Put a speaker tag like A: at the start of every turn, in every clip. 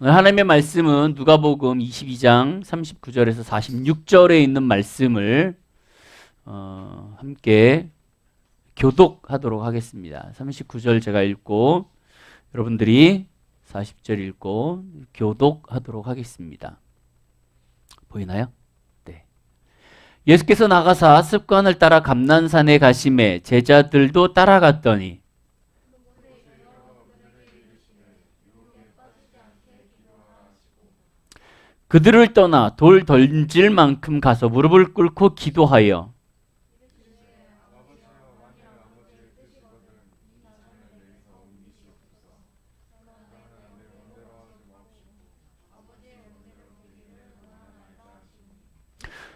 A: 오늘 하나님의 말씀은 누가복음 22장 39절에서 46절에 있는 말씀을 함께 교독하도록 하겠습니다. 39절 제가 읽고 여러분들이 40절 읽고 교독하도록 하겠습니다. 보이나요? 네. 예수께서 나가사 습관을 따라 감난산에 가시매 제자들도 따라갔더니 그들을 떠나 돌 던질 만큼 가서 무릎을 꿇고 기도하여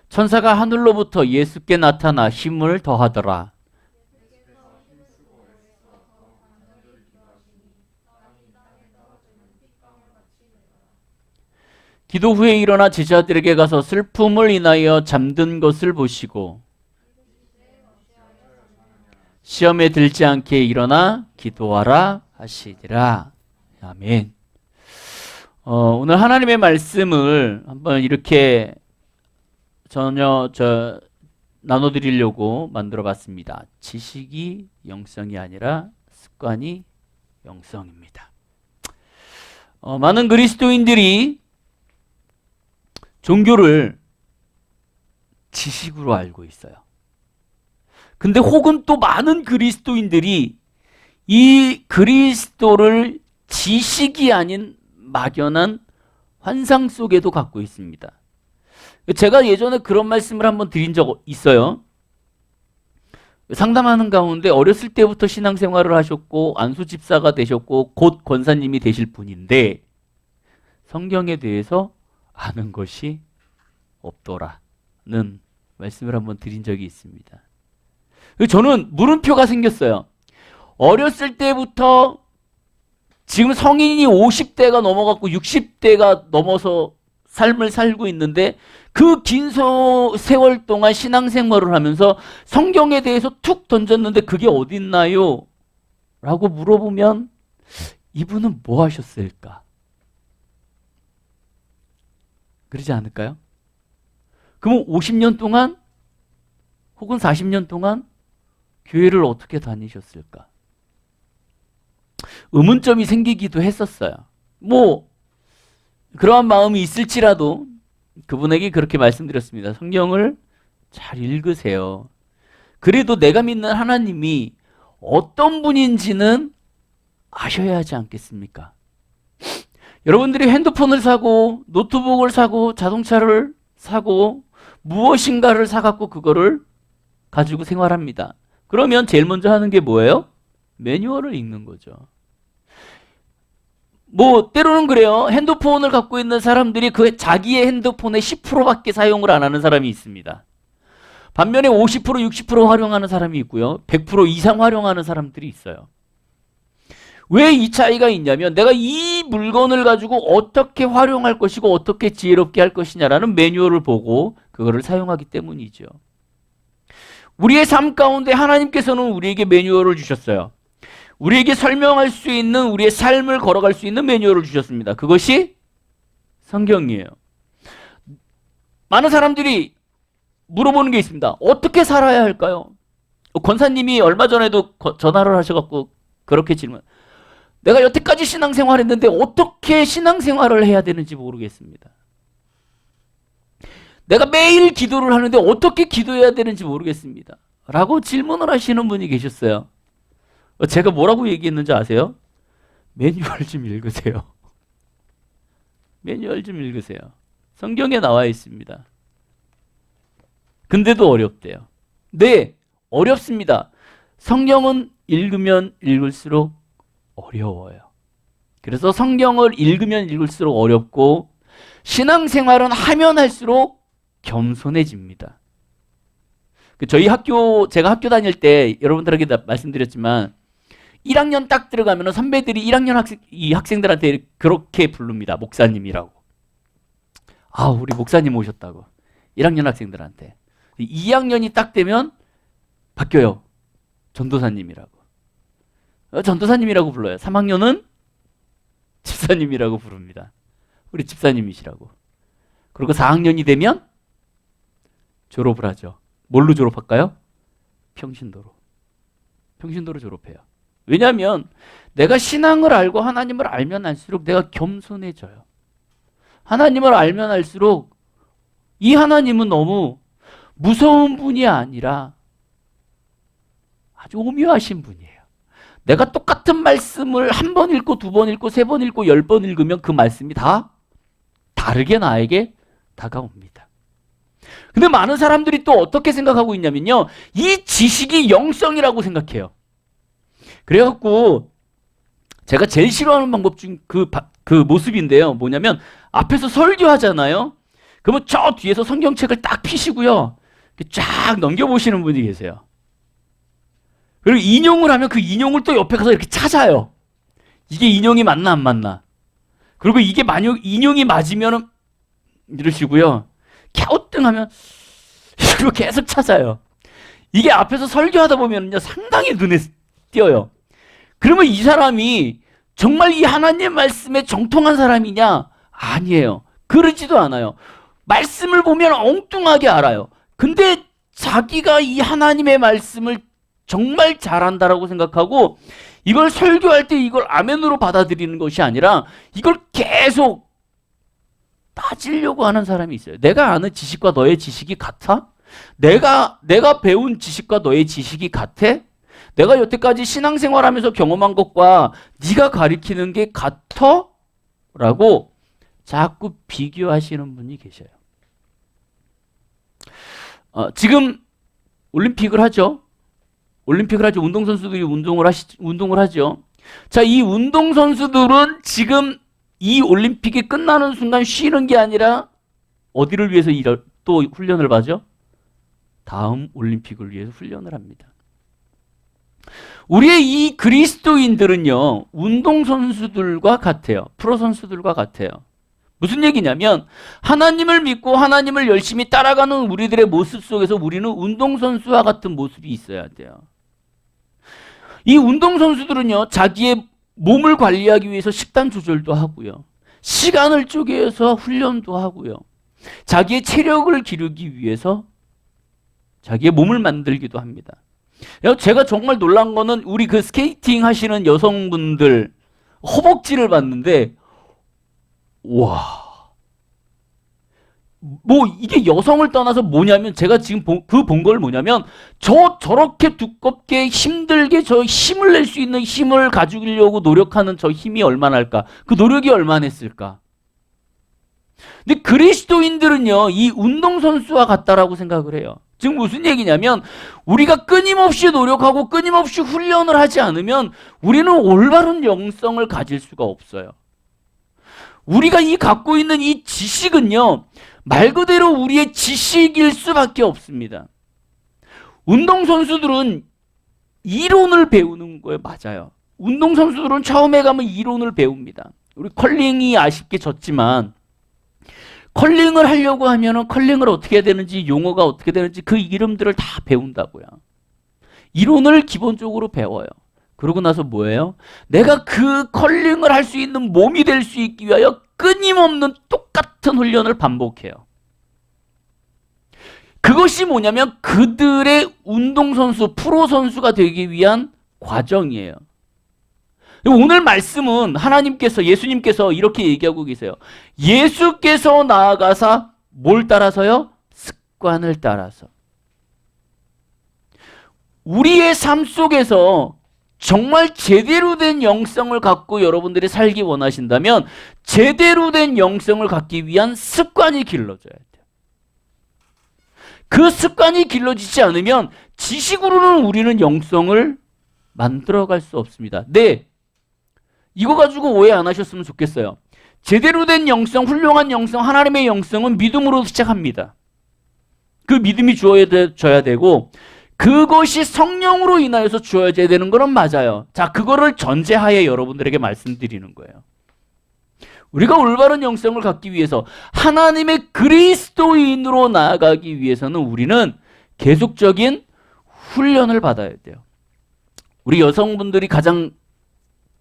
A: 천사가 하늘로부터 예수께 나타나 힘을 더하더라. 기도 후에 일어나 제자들에게 가서 슬픔을 인하여 잠든 것을 보시고 시험에 들지 않게 일어나 기도하라 하시니라. 아멘. 오늘 하나님의 말씀을 한번 이렇게 나눠드리려고 만들어봤습니다. 지식이 영성이 아니라 습관이 영성입니다. 많은 그리스도인들이 종교를 지식으로 알고 있어요. 근데 혹은 또 많은 그리스도인들이 이 그리스도를 지식이 아닌 막연한 환상 속에도 갖고 있습니다. 제가 예전에 그런 말씀을 한번 드린 적 있어요. 상담하는 가운데 어렸을 때부터 신앙생활을 하셨고 안수집사가 되셨고 곧 권사님이 되실 분인데 성경에 대해서 아는 것이 없더라는 말씀을 한번 드린 적이 있습니다. 저는 물음표가 생겼어요. 어렸을 때부터 지금 성인이 50대가 넘어갔고 60대가 넘어서 삶을 살고 있는데 그 긴 세월 동안 신앙생활을 하면서 성경에 대해서 툭 던졌는데 그게 어딨나요? 라고 물어보면 이분은 뭐 하셨을까? 그러지 않을까요? 그럼 50년 동안 혹은 40년 동안 교회를 어떻게 다니셨을까? 의문점이 생기기도 했었어요. 그러한 마음이 있을지라도 그분에게 그렇게 말씀드렸습니다. 성경을 잘 읽으세요. 그래도 내가 믿는 하나님이 어떤 분인지는 아셔야 하지 않겠습니까? 여러분들이 핸드폰을 사고 노트북을 사고 자동차를 사고 무엇인가를 사갖고 그거를 가지고 생활합니다. 그러면 제일 먼저 하는 게 뭐예요? 매뉴얼을 읽는 거죠. 때로는 그래요. 핸드폰을 갖고 있는 사람들이 그 자기의 핸드폰의 10%밖에 사용을 안 하는 사람이 있습니다. 반면에 50%, 60% 활용하는 사람이 있고요. 100% 이상 활용하는 사람들이 있어요. 왜 이 차이가 있냐면 내가 이 물건을 가지고 어떻게 활용할 것이고 어떻게 지혜롭게 할 것이냐라는 매뉴얼을 보고 그거를 사용하기 때문이죠. 우리의 삶 가운데 하나님께서는 우리에게 매뉴얼을 주셨어요. 우리에게 설명할 수 있는 우리의 삶을 걸어갈 수 있는 매뉴얼을 주셨습니다. 그것이 성경이에요. 많은 사람들이 물어보는 게 있습니다. 어떻게 살아야 할까요? 권사님이 얼마 전에도 전화를 하셔갖고 그렇게 질문. 내가 여태까지 신앙생활 했는데 어떻게 신앙생활을 해야 되는지 모르겠습니다. 내가 매일 기도를 하는데 어떻게 기도해야 되는지 모르겠습니다. 라고 질문을 하시는 분이 계셨어요. 제가 뭐라고 얘기했는지 아세요? 매뉴얼 좀 읽으세요. 매뉴얼 좀 읽으세요. 성경에 나와 있습니다. 근데도 어렵대요. 네, 어렵습니다. 성경은 읽으면 읽을수록 어려워요. 그래서 성경을 읽으면 읽을수록 어렵고 신앙생활은 하면 할수록 겸손해집니다. 제가 학교 다닐 때 여러분들에게 말씀드렸지만 1학년 딱 들어가면 선배들이 1학년 학생들한테 그렇게 부릅니다. 목사님이라고. 우리 목사님 오셨다고. 1학년 학생들한테. 2학년이 딱 되면 바뀌어요. 전도사님이라고. 전도사님이라고 불러요. 3학년은 집사님이라고 부릅니다. 우리 집사님이시라고. 그리고 4학년이 되면 졸업을 하죠. 뭘로 졸업할까요? 평신도로. 평신도로 졸업해요. 왜냐하면 내가 신앙을 알고 하나님을 알면 알수록 내가 겸손해져요. 하나님을 알면 알수록 이 하나님은 너무 무서운 분이 아니라 아주 오묘하신 분이에요. 내가 똑같은 말씀을 한 번 읽고 두 번 읽고 세 번 읽고 10번 읽으면 그 말씀이 다 다르게 나에게 다가옵니다. 근데 많은 사람들이 또 어떻게 생각하고 있냐면요. 이 지식이 영성이라고 생각해요. 그래갖고 제가 제일 싫어하는 방법 중 그 모습인데요. 뭐냐면 앞에서 설교하잖아요. 그러면 저 뒤에서 성경책을 딱 피시고요. 쫙 넘겨보시는 분이 계세요. 그리고 인용을 하면 그 인용을 또 옆에 가서 이렇게 찾아요. 이게 인용이 맞나 안 맞나. 그리고 이게 만약 인용이 맞으면 이러시고요. 갸우뚱하면 이거 계속 찾아요. 이게 앞에서 설교하다 보면요 상당히 눈에 띄어요. 그러면 이 사람이 정말 이 하나님 말씀에 정통한 사람이냐? 아니에요. 그러지도 않아요. 말씀을 보면 엉뚱하게 알아요. 근데 자기가 이 하나님의 말씀을 정말 잘한다라고 생각하고 이걸 설교할 때 이걸 아멘으로 받아들이는 것이 아니라 이걸 계속 따지려고 하는 사람이 있어요. 내가 아는 지식과 너의 지식이 같아? 내가 배운 지식과 너의 지식이 같아? 내가 여태까지 신앙생활하면서 경험한 것과 네가 가리키는 게 같아? 라고 자꾸 비교하시는 분이 계셔요. 지금 올림픽을 하죠. 운동선수들이 운동을 하죠. 자, 이 운동선수들은 지금 이 올림픽이 끝나는 순간 쉬는 게 아니라 어디를 위해서 또 훈련을 하죠? 다음 올림픽을 위해서 훈련을 합니다. 우리의 이 그리스도인들은요, 운동선수들과 같아요. 프로선수들과 같아요. 무슨 얘기냐면, 하나님을 믿고 하나님을 열심히 따라가는 우리들의 모습 속에서 우리는 운동선수와 같은 모습이 있어야 돼요. 이 운동선수들은요, 자기의 몸을 관리하기 위해서 식단 조절도 하고요. 시간을 쪼개서 훈련도 하고요. 자기의 체력을 기르기 위해서 자기의 몸을 만들기도 합니다. 제가 정말 놀란 거는 우리 그 스케이팅 하시는 여성분들 허벅지를 봤는데 와, 뭐 이게 여성을 떠나서 뭐냐면 제가 지금 본 걸 뭐냐면 저렇게 두껍게 힘들게 저 힘을 낼 수 있는 힘을 가지려고 노력하는 저 힘이 얼마나 할까? 그 노력이 얼마나 했을까? 근데 그리스도인들은요, 이 운동선수와 같다라고 생각을 해요. 지금 무슨 얘기냐면 우리가 끊임없이 노력하고 끊임없이 훈련을 하지 않으면 우리는 올바른 영성을 가질 수가 없어요. 우리가 갖고 있는 이 지식은요, 말 그대로 우리의 지식일 수밖에 없습니다. 운동선수들은 이론을 배우는 거에 맞아요. 운동선수들은 처음에 가면 이론을 배웁니다. 우리 컬링이 아쉽게 졌지만 컬링을 하려고 하면은 컬링을 어떻게 해야 되는지, 용어가 어떻게 되는지 그 이름들을 다 배운다고요. 이론을 기본적으로 배워요. 그러고 나서 뭐예요? 내가 그 컬링을 할 수 있는 몸이 될 수 있기 위하여 끊임없는 똑같은 훈련을 반복해요. 그것이 뭐냐면 그들의 운동선수, 프로선수가 되기 위한 과정이에요. 오늘 말씀은 하나님께서, 예수님께서 이렇게 얘기하고 계세요. 예수께서 나아가사 뭘 따라서요? 습관을 따라서. 우리의 삶 속에서 정말 제대로 된 영성을 갖고 여러분들이 살기 원하신다면 제대로 된 영성을 갖기 위한 습관이 길러져야 돼요. 그 습관이 길러지지 않으면 지식으로는 우리는 영성을 만들어갈 수 없습니다. 네, 이거 가지고 오해 안 하셨으면 좋겠어요. 제대로 된 영성, 훌륭한 영성, 하나님의 영성은 믿음으로 시작합니다. 그 믿음이 주어져야 되고 그것이 성령으로 인하여서 주어져야 되는 거는 맞아요. 자, 그거를 전제하에 여러분들에게 말씀드리는 거예요. 우리가 올바른 영성을 갖기 위해서 하나님의 그리스도인으로 나아가기 위해서는 우리는 계속적인 훈련을 받아야 돼요. 우리 여성분들이 가장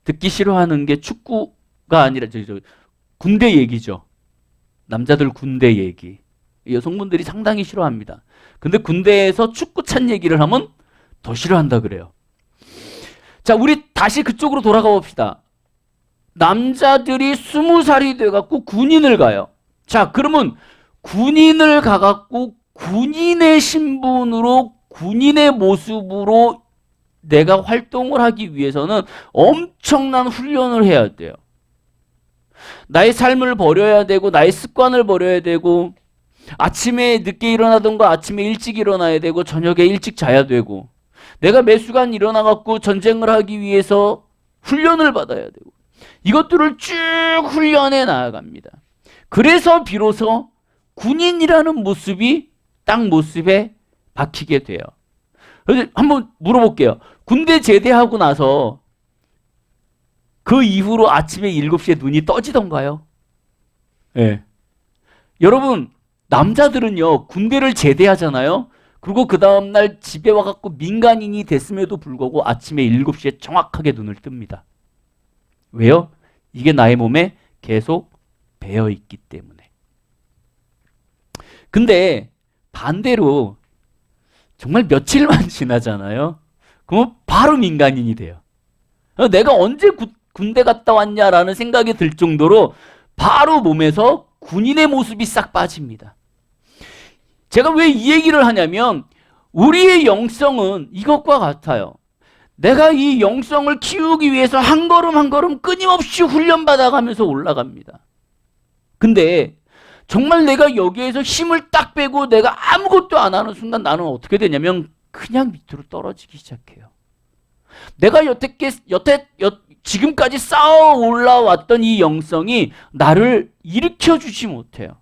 A: 듣기 싫어하는 게 축구가 아니라 군대 얘기죠. 남자들 군대 얘기. 여성분들이 상당히 싫어합니다. 근데 군대에서 축구 찬 얘기를 하면 더 싫어한다 그래요. 자, 우리 다시 그쪽으로 돌아가 봅시다. 남자들이 20살이 돼갖고 군인을 가요. 자, 그러면 군인을 가갖고 군인의 신분으로 군인의 모습으로 내가 활동을 하기 위해서는 엄청난 훈련을 해야 돼요. 나의 삶을 버려야 되고 나의 습관을 버려야 되고 아침에 늦게 일어나던 거 아침에 일찍 일어나야 되고 저녁에 일찍 자야 되고 내가 매 시간 일어나갖고 전쟁을 하기 위해서 훈련을 받아야 되고 이것들을 쭉 훈련해 나아갑니다. 그래서 비로소 군인이라는 모습이 딱 모습에 박히게 돼요. 그래서 한번 물어볼게요. 군대 제대하고 나서 그 이후로 아침에 7시에 눈이 떠지던가요? 네. 여러분, 남자들은요, 군대를 제대하잖아요? 그리고 그 다음날 집에 와갖고 민간인이 됐음에도 불구하고 아침에 7시에 정확하게 눈을 뜹니다. 왜요? 이게 나의 몸에 계속 배어 있기 때문에. 근데 반대로 정말 며칠만 지나잖아요. 그러면 바로 민간인이 돼요. 내가 언제 군대 갔다 왔냐라는 생각이 들 정도로 바로 몸에서 군인의 모습이 싹 빠집니다. 제가 왜 이 얘기를 하냐면 우리의 영성은 이것과 같아요. 내가 이 영성을 키우기 위해서 한 걸음 한 걸음 끊임없이 훈련받아가면서 올라갑니다. 근데 정말 내가 여기에서 힘을 딱 빼고 내가 아무것도 안 하는 순간 나는 어떻게 되냐면 그냥 밑으로 떨어지기 시작해요. 내가 지금까지 쌓아 올라왔던 이 영성이 나를 일으켜주지 못해요.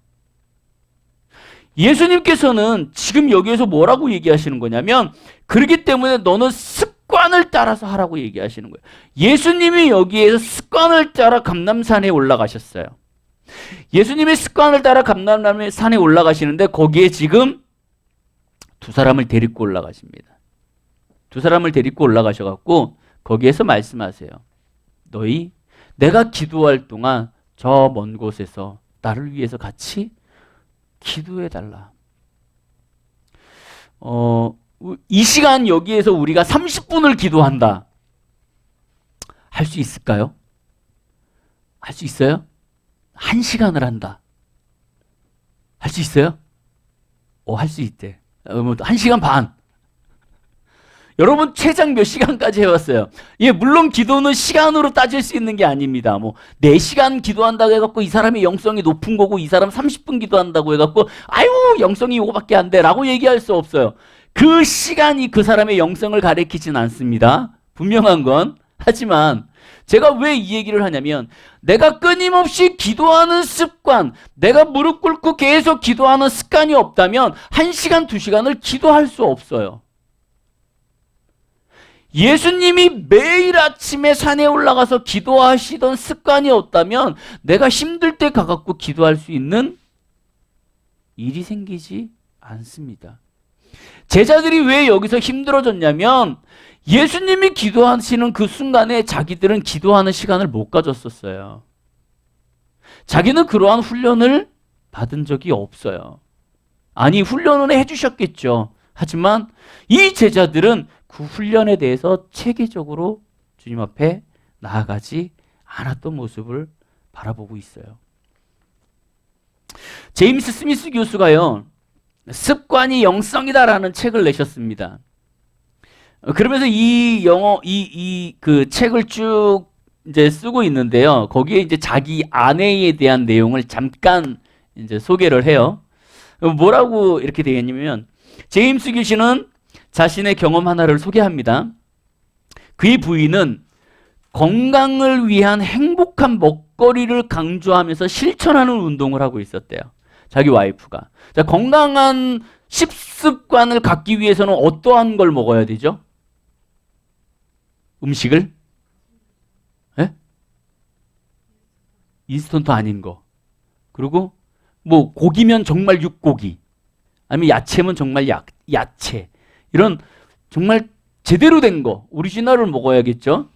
A: 예수님께서는 지금 여기에서 뭐라고 얘기하시는 거냐면 그렇기 때문에 너는 습관을 따라서 하라고 얘기하시는 거예요. 예수님이 여기에서 습관을 따라 감람산에 올라가셨어요. 예수님의 습관을 따라 감람산에 올라가시는데 거기에 지금 두 사람을 데리고 올라가십니다. 두 사람을 데리고 올라가셔갖고 거기에서 말씀하세요. 너희 내가 기도할 동안 저 먼 곳에서 나를 위해서 같이 기도해달라. 이 시간 여기에서 우리가 30분을 기도한다. 할 수 있을까요? 할 수 있어요? 1시간을 한다. 할 수 있어요? 할 수 있대. 1시간 반. 여러분 최장 몇 시간까지 해왔어요? 예, 물론 기도는 시간으로 따질 수 있는 게 아닙니다. 4시간 기도한다고 해갖고 이 사람의 영성이 높은 거고 이 사람 30분 기도한다고 해갖고 아유 영성이 이거밖에 안 돼 라고 얘기할 수 없어요. 그 시간이 그 사람의 영성을 가리키진 않습니다. 분명한 건. 하지만 제가 왜 이 얘기를 하냐면 내가 끊임없이 기도하는 습관, 내가 무릎 꿇고 계속 기도하는 습관이 없다면 1시간, 2시간을 기도할 수 없어요. 예수님이 매일 아침에 산에 올라가서 기도하시던 습관이 없다면 내가 힘들 때 가갖고 기도할 수 있는 일이 생기지 않습니다. 제자들이 왜 여기서 힘들어졌냐면 예수님이 기도하시는 그 순간에 자기들은 기도하는 시간을 못 가졌었어요. 자기는 그러한 훈련을 받은 적이 없어요. 아니, 훈련을 해주셨겠죠. 하지만 이 제자들은 그 훈련에 대해서 체계적으로 주님 앞에 나아가지 않았던 모습을 바라보고 있어요. 제임스 스미스 교수가요, 습관이 영성이다라는 책을 내셨습니다. 그러면서 그 책을 쭉 이제 쓰고 있는데요. 거기에 이제 자기 아내에 대한 내용을 잠깐 이제 소개를 해요. 뭐라고 이렇게 되어 있냐면, 제임스 교수는 자신의 경험 하나를 소개합니다. 그의 부인은 건강을 위한 행복한 먹거리를 강조하면서 실천하는 운동을 하고 있었대요. 자기 와이프가. 자, 건강한 식습관을 갖기 위해서는 어떠한 걸 먹어야 되죠? 음식을? 예? 인스턴트 아닌 거. 그리고 뭐 고기면 정말 육고기. 아니면 야채면 정말 야채. 이런 정말 제대로 된 거, 오리지널을 먹어야겠죠?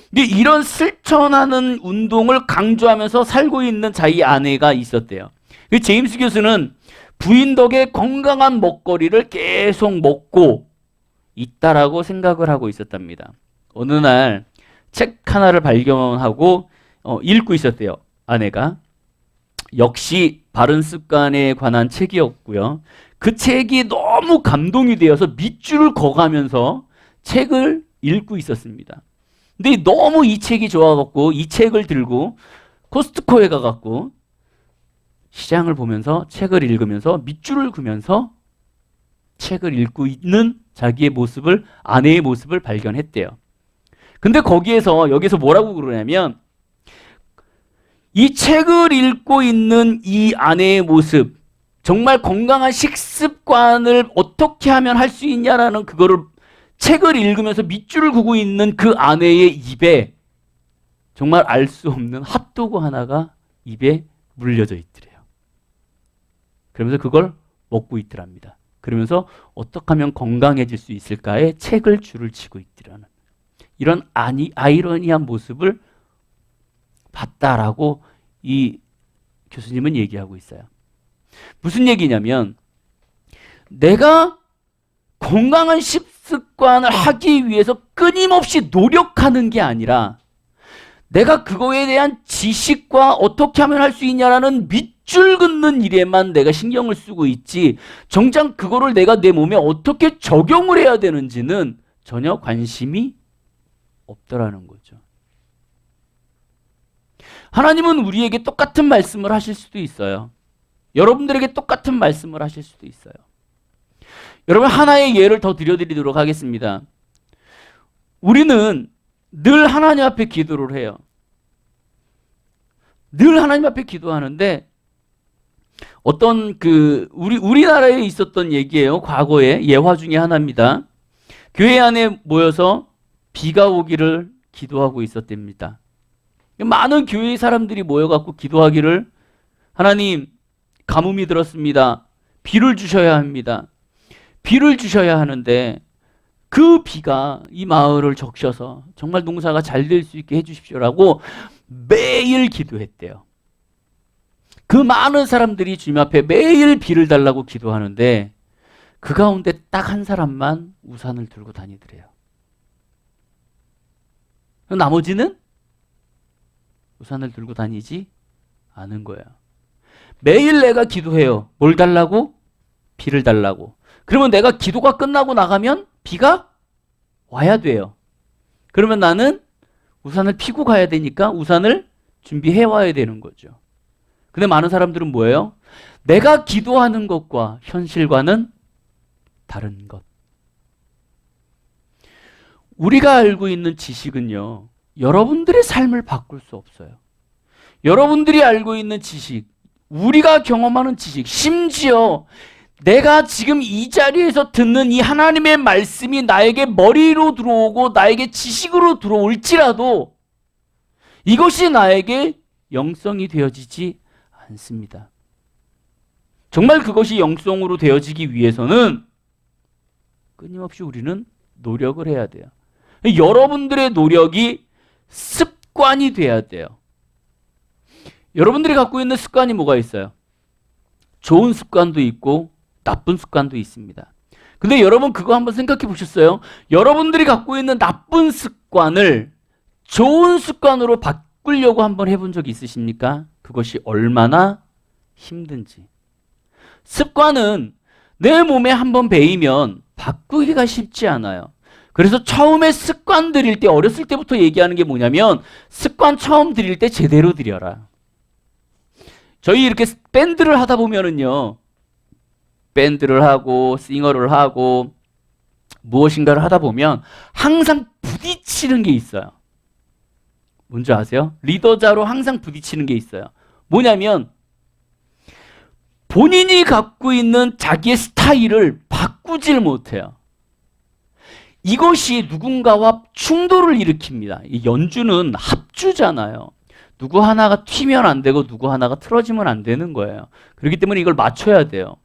A: 근데 이런 실천하는 운동을 강조하면서 살고 있는 자기 아내가 있었대요. 제임스 교수는 부인 덕에 건강한 먹거리를 계속 먹고 있다라고 생각을 하고 있었답니다. 어느 날 책 하나를 발견하고 읽고 있었대요. 아내가. 역시 바른 습관에 관한 책이었고요. 그 책이 너무 감동이 되어서 밑줄을 그어가면서 책을 읽고 있었습니다. 근데 너무 이 책이 좋아갖고 이 책을 들고 코스트코에 가갖고 시장을 보면서 책을 읽으면서 밑줄을 그면서 책을 읽고 있는 자기의 모습을, 아내의 모습을 발견했대요. 근데 여기서 뭐라고 그러냐면 이 책을 읽고 있는 이 아내의 모습, 정말 건강한 식습관을 어떻게 하면 할 수 있냐라는 그거를 책을 읽으면서 밑줄을 그고 있는 그 아내의 입에 정말 알 수 없는 핫도그 하나가 입에 물려져 있더래요. 그러면서 그걸 먹고 있더랍니다. 그러면서 어떻게 하면 건강해질 수 있을까에 책을 줄을 치고 있더라는 이런 아이러니한 모습을 봤다라고 이 교수님은 얘기하고 있어요. 무슨 얘기냐면 내가 건강한 식습관을 하기 위해서 끊임없이 노력하는 게 아니라 내가 그거에 대한 지식과 어떻게 하면 할 수 있냐라는 밑줄 긋는 일에만 내가 신경을 쓰고 있지 정작 그거를 내가 내 몸에 어떻게 적용을 해야 되는지는 전혀 관심이 없더라는 거죠. 하나님은 우리에게 똑같은 말씀을 하실 수도 있어요. 여러분들에게 똑같은 말씀을 하실 수도 있어요. 여러분, 하나의 예를 더 드려드리도록 하겠습니다. 우리는 늘 하나님 앞에 기도를 해요. 늘 하나님 앞에 기도하는데 어떤 우리나라에 있었던 얘기예요. 과거에 예화 중에 하나입니다. 교회 안에 모여서 비가 오기를 기도하고 있었답니다. 많은 교회 사람들이 모여갖고 기도하기를 하나님 가뭄이 들었습니다. 비를 주셔야 합니다. 비를 주셔야 하는데 그 비가 이 마을을 적셔서 정말 농사가 잘 될 수 있게 해주십시오라고 매일 기도했대요. 그 많은 사람들이 주님 앞에 매일 비를 달라고 기도하는데 그 가운데 딱 한 사람만 우산을 들고 다니더래요. 나머지는 우산을 들고 다니지 않은 거예요. 매일 내가 기도해요. 뭘 달라고? 비를 달라고. 그러면 내가 기도가 끝나고 나가면 비가 와야 돼요. 그러면 나는 우산을 피고 가야 되니까 우산을 준비해 와야 되는 거죠. 근데 많은 사람들은 뭐예요? 내가 기도하는 것과 현실과는 다른 것. 우리가 알고 있는 지식은요, 여러분들의 삶을 바꿀 수 없어요. 여러분들이 알고 있는 지식, 우리가 경험하는 지식, 심지어 내가 지금 이 자리에서 듣는 이 하나님의 말씀이 나에게 머리로 들어오고 나에게 지식으로 들어올지라도 이것이 나에게 영성이 되어지지 않습니다. 정말 그것이 영성으로 되어지기 위해서는 끊임없이 우리는 노력을 해야 돼요. 여러분들의 노력이 습관이 돼야 돼요. 여러분들이 갖고 있는 습관이 뭐가 있어요? 좋은 습관도 있고 나쁜 습관도 있습니다. 근데 여러분 그거 한번 생각해 보셨어요? 여러분들이 갖고 있는 나쁜 습관을 좋은 습관으로 바꾸려고 한번 해본 적 있으십니까? 그것이 얼마나 힘든지. 습관은 내 몸에 한번 배이면 바꾸기가 쉽지 않아요. 그래서 처음에 습관 들일 때 어렸을 때부터 얘기하는 게 뭐냐면 습관 처음 들일 때 제대로 들여라. 저희 이렇게 밴드를 하다 보면은요. 밴드를 하고 싱어를 하고 무엇인가를 하다 보면 항상 부딪히는 게 있어요. 뭔지 아세요? 리더자로 항상 부딪히는 게 있어요. 뭐냐면 본인이 갖고 있는 자기의 스타일을 바꾸질 못해요. 이것이 누군가와 충돌을 일으킵니다. 이 연주는 합주잖아요. 누구 하나가 튀면 안 되고 누구 하나가 틀어지면 안 되는 거예요. 그렇기 때문에 이걸 맞춰야 돼요.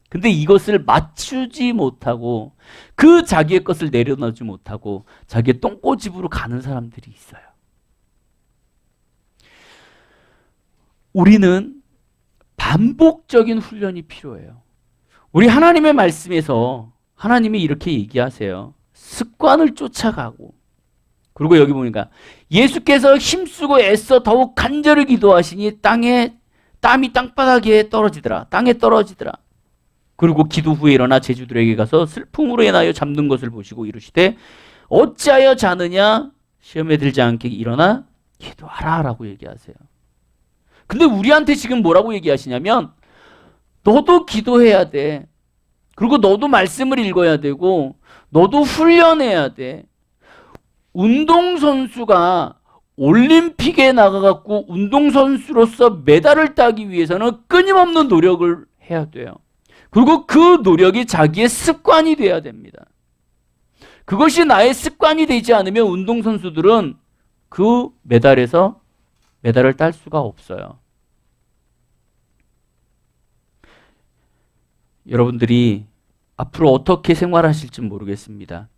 A: 근데 이것을 맞추지 못하고 그 자기의 것을 내려놓지 못하고 자기의 똥꼬집으로 가는 사람들이 있어요. 우리는 반복적인 훈련이 필요해요. 우리 하나님의 말씀에서 하나님이 이렇게 얘기하세요. 습관을 쫓아가고, 그리고 여기 보니까 예수께서 힘쓰고 애써 더욱 간절히 기도하시니 땅에 땀이 땅바닥에 떨어지더라. 땅에 떨어지더라. 그리고 기도 후에 일어나 제주들에게 가서 슬픔으로 인하여 잠든 것을 보시고 이르시되 어찌하여 자느냐, 시험에 들지 않게 일어나 기도하라 라고 얘기하세요. 근데 우리한테 지금 뭐라고 얘기하시냐면 너도 기도해야 돼. 그리고 너도 말씀을 읽어야 되고 너도 훈련해야 돼. 운동선수가 올림픽에 나가갖고 운동선수로서 메달을 따기 위해서는 끊임없는 노력을 해야 돼요. 그리고 그 노력이 자기의 습관이 돼야 됩니다. 그것이 나의 습관이 되지 않으면 운동선수들은 그 메달에서 메달을 딸 수가 없어요. 여러분들이 앞으로 어떻게 생활하실지 모르겠습니다.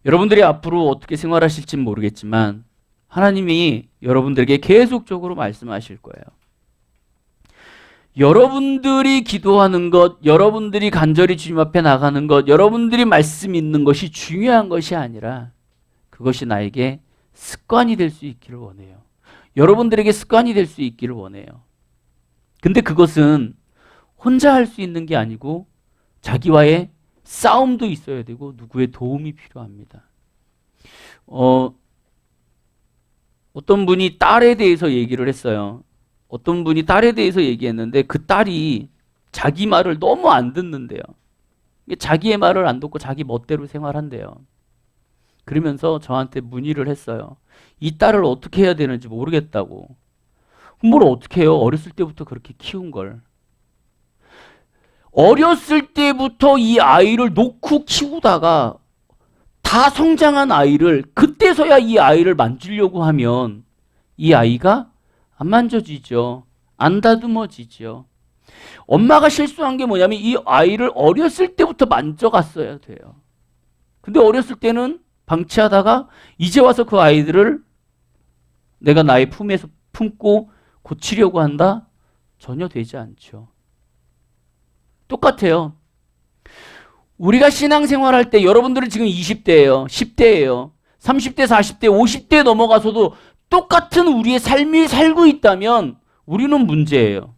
A: 여러분들이 앞으로 어떻게 생활하실지 모르겠지만 하나님이 여러분들에게 계속적으로 말씀하실 거예요. 여러분들이 기도하는 것, 여러분들이 간절히 주님 앞에 나가는 것, 여러분들이 말씀 읽는 것이 중요한 것이 아니라 그것이 나에게 습관이 될 수 있기를 원해요. 여러분들에게 습관이 될 수 있기를 원해요. 근데 그것은 혼자 할 수 있는 게 아니고 자기와의 싸움도 있어야 되고 누구의 도움이 필요합니다. 어떤 분이 딸에 대해서 얘기를 했어요. 어떤 분이 딸에 대해서 얘기했는데 그 딸이 자기 말을 너무 안 듣는데요. 자기의 말을 안 듣고 자기 멋대로 생활한대요. 그러면서 저한테 문의를 했어요. 이 딸을 어떻게 해야 되는지 모르겠다고. 뭘 어떻게 해요? 어렸을 때부터 그렇게 키운 걸. 어렸을 때부터 이 아이를 놓고 키우다가 다 성장한 아이를 그때서야 이 아이를 만지려고 하면 이 아이가 안 만져지죠. 안 다듬어지죠. 엄마가 실수한 게 뭐냐면 이 아이를 어렸을 때부터 만져갔어야 돼요. 근데 어렸을 때는 방치하다가 이제 와서 그 아이들을 내가 나의 품에서 품고 고치려고 한다? 전혀 되지 않죠. 똑같아요. 우리가 신앙생활 할 때 여러분들은 지금 20대예요. 10대예요. 30대, 40대, 50대 넘어가서도 똑같은 우리의 삶이 살고 있다면 우리는 문제예요.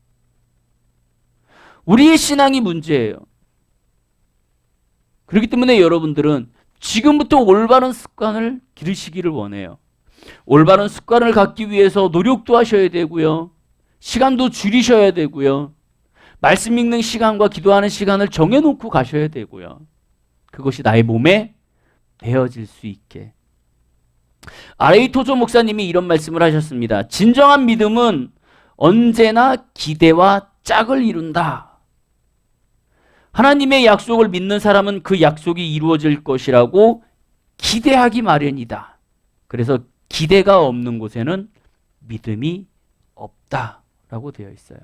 A: 우리의 신앙이 문제예요. 그렇기 때문에 여러분들은 지금부터 올바른 습관을 기르시기를 원해요. 올바른 습관을 갖기 위해서 노력도 하셔야 되고요. 시간도 줄이셔야 되고요. 말씀 읽는 시간과 기도하는 시간을 정해놓고 가셔야 되고요. 그것이 나의 몸에 배어질 수 있게. R.A. 토조 목사님이 이런 말씀을 하셨습니다. 진정한 믿음은 언제나 기대와 짝을 이룬다. 하나님의 약속을 믿는 사람은 그 약속이 이루어질 것이라고 기대하기 마련이다. 그래서 기대가 없는 곳에는 믿음이 없다라고 되어 있어요.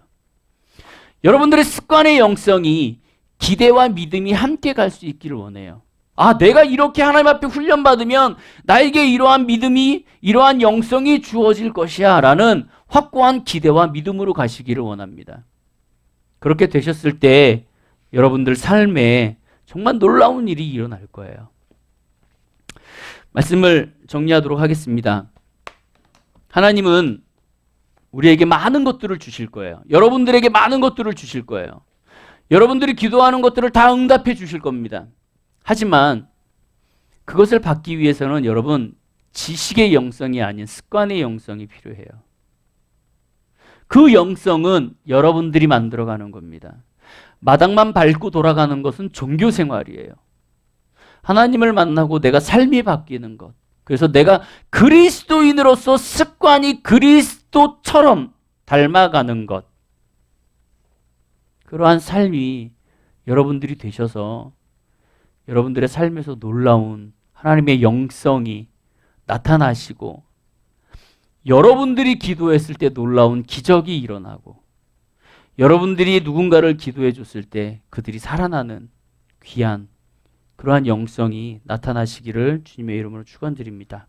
A: 여러분들의 습관의 영성이 기대와 믿음이 함께 갈 수 있기를 원해요. 아, 내가 이렇게 하나님 앞에 훈련받으면 나에게 이러한 믿음이, 이러한 영성이 주어질 것이야 라는 확고한 기대와 믿음으로 가시기를 원합니다. 그렇게 되셨을 때 여러분들 삶에 정말 놀라운 일이 일어날 거예요. 말씀을 정리하도록 하겠습니다. 하나님은 우리에게 많은 것들을 주실 거예요. 여러분들에게 많은 것들을 주실 거예요. 여러분들이 기도하는 것들을 다 응답해 주실 겁니다. 하지만 그것을 받기 위해서는 여러분 지식의 영성이 아닌 습관의 영성이 필요해요. 그 영성은 여러분들이 만들어가는 겁니다. 마당만 밟고 돌아가는 것은 종교 생활이에요. 하나님을 만나고 내가 삶이 바뀌는 것. 그래서 내가 그리스도인으로서 습관이 그리스도처럼 닮아가는 것. 그러한 삶이 여러분들이 되셔서 여러분들의 삶에서 놀라운 하나님의 영성이 나타나시고 여러분들이 기도했을 때 놀라운 기적이 일어나고 여러분들이 누군가를 기도해 줬을 때 그들이 살아나는 귀한 그러한 영성이 나타나시기를 주님의 이름으로 축원드립니다.